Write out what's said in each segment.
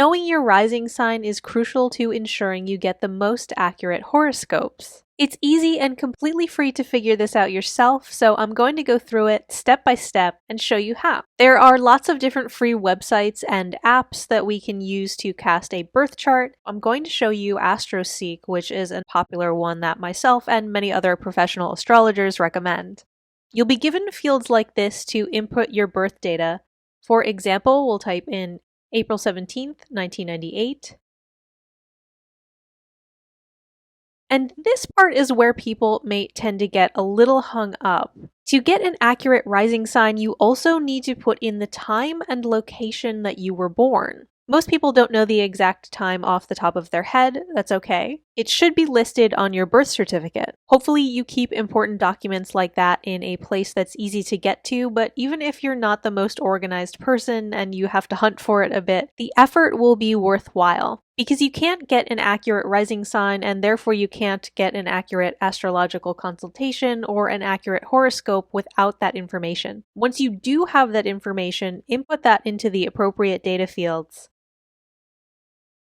Knowing your rising sign is crucial to ensuring you get the most accurate horoscopes. It's easy and completely free to figure this out yourself, so I'm going to go through it step by step and show you how. There are lots of different free websites and apps that we can use to cast a birth chart. I'm going to show you AstroSeek, which is a popular one that myself and many other professional astrologers recommend. You'll be given fields like this to input your birth data. For example, we'll type in April 17th, 1998. And this part is where people may tend to get a little hung up. To get an accurate rising sign, you also need to put in the time and location that you were born. Most people don't know the exact time off the top of their head. That's okay. It should be listed on your birth certificate. Hopefully you keep important documents like that in a place that's easy to get to, but even if you're not the most organized person and you have to hunt for it a bit, the effort will be worthwhile. Because you can't get an accurate rising sign, and therefore you can't get an accurate astrological consultation or an accurate horoscope without that information. Once you do have that information, input that into the appropriate data fields.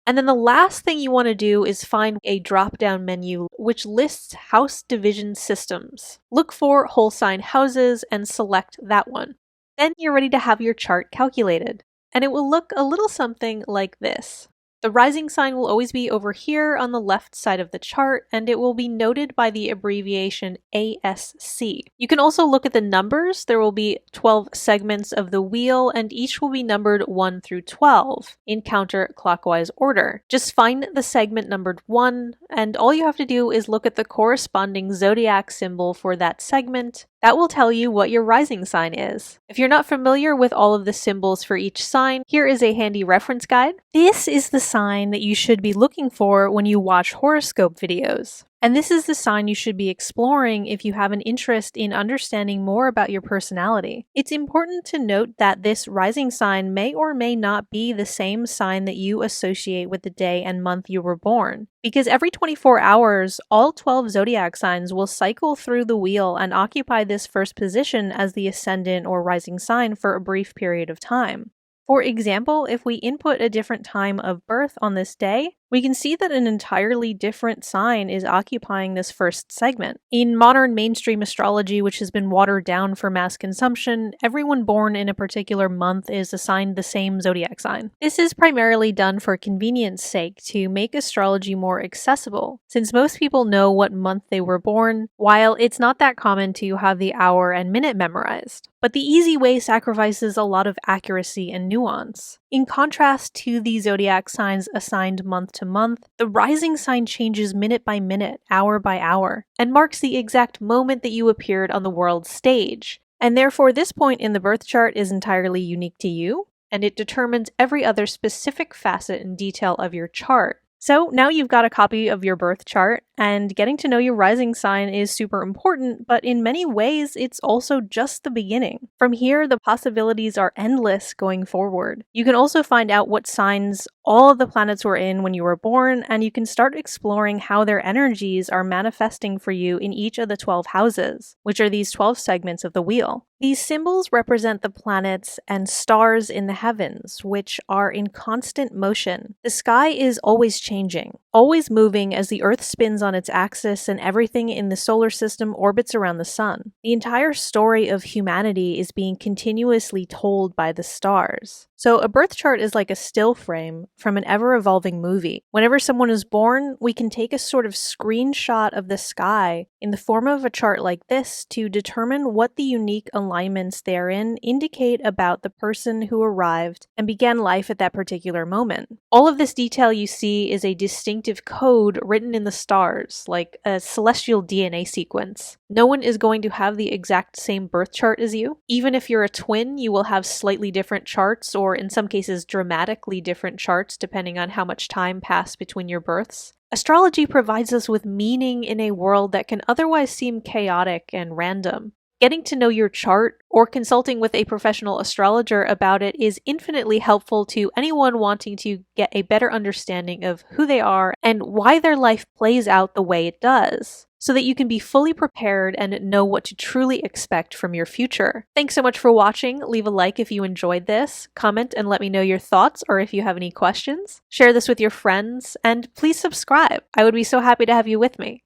And then the last thing you want to do is find a drop-down menu which lists house division systems. Look for whole sign houses and select that one. Then you're ready to have your chart calculated. And it will look a little something like this. The rising sign will always be over here on the left side of the chart, and it will be noted by the abbreviation ASC. You can also look at the numbers. There will be 12 segments of the wheel, and each will be numbered 1 through 12 in counterclockwise order. Just find the segment numbered 1, and all you have to do is look at the corresponding zodiac symbol for that segment. That will tell you what your rising sign is. If you're not familiar with all of the symbols for each sign, here is a handy reference guide. This is the sign that you should be looking for when you watch horoscope videos. And this is the sign you should be exploring if you have an interest in understanding more about your personality. It's important to note that this rising sign may or may not be the same sign that you associate with the day and month you were born. Because every 24 hours, all 12 zodiac signs will cycle through the wheel and occupy this first position as the ascendant or rising sign for a brief period of time. For example, if we input a different time of birth on this day, we can see that an entirely different sign is occupying this first segment. In modern mainstream astrology, which has been watered down for mass consumption, everyone born in a particular month is assigned the same zodiac sign. This is primarily done for convenience sake to make astrology more accessible, since most people know what month they were born, while it's not that common to have the hour and minute memorized. But the easy way sacrifices a lot of accuracy and nuance. In contrast to the zodiac signs assigned month to month, the rising sign changes minute by minute, hour by hour, and marks the exact moment that you appeared on the world stage. And therefore, this point in the birth chart is entirely unique to you, and it determines every other specific facet and detail of your chart. So now you've got a copy of your birth chart, and getting to know your rising sign is super important, but in many ways, it's also just the beginning. From here, the possibilities are endless going forward. You can also find out what signs all of the planets were in when you were born, and you can start exploring how their energies are manifesting for you in each of the 12 houses, which are these 12 segments of the wheel. These symbols represent the planets and stars in the heavens, which are in constant motion. The sky is always changing, always moving as the Earth spins on its axis and everything in the solar system orbits around the sun. The entire story of humanity is being continuously told by the stars. So a birth chart is like a still frame from an ever-evolving movie. Whenever someone is born, we can take a sort of screenshot of the sky in the form of a chart like this to determine what the unique alignments therein indicate about the person who arrived and began life at that particular moment. All of this detail you see is a distinctive code written in the stars, like a celestial DNA sequence. No one is going to have the exact same birth chart as you. Even if you're a twin, you will have slightly different charts, or in some cases dramatically different charts depending on how much time passed between your births. Astrology provides us with meaning in a world that can otherwise seem chaotic and random. Getting to know your chart or consulting with a professional astrologer about it is infinitely helpful to anyone wanting to get a better understanding of who they are and why their life plays out the way it does. so that you can be fully prepared and know what to truly expect from your future. Thanks so much for watching. Leave a like if you enjoyed this, comment and let me know your thoughts or if you have any questions. Share this with your friends, and please subscribe. I would be so happy to have you with me.